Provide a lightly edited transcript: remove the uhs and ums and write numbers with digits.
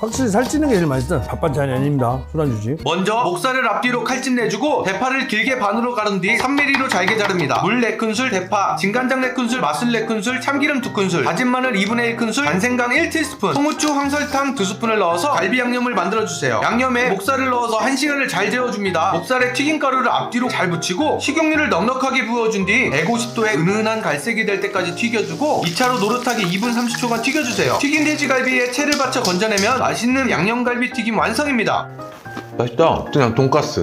확실히 살찌는 게 제일 맛있어. 밥 반찬이 아닙니다. 술안주지. 먼저 목살을 앞뒤로 칼집 내주고 대파를 길게 반으로 가른 뒤 3mm로 잘게 자릅니다. 물 4큰술, 대파, 진간장 4큰술, 맛술 4큰술, 참기름 2큰술, 다진 마늘 2분의 1큰술, 간생강 1티스푼, 송후추, 황설탕 2스푼을 넣어서 갈비 양념을 만들어주세요. 양념에 목살을 넣어서 1시간을 잘 재워줍니다. 목살에 튀김가루를 앞뒤로 잘 붙이고 식용유를 넉넉하게 부어준 뒤 150도에 은은한 갈색이 될 때까지 튀겨주고 2차로 노릇하게 2분 30초간 튀겨주세요. 튀긴 돼지갈비에 채를 받쳐 건져내면 맛있는 양념갈비 튀김 완성입니다. 맛있다. 그냥 돈가스.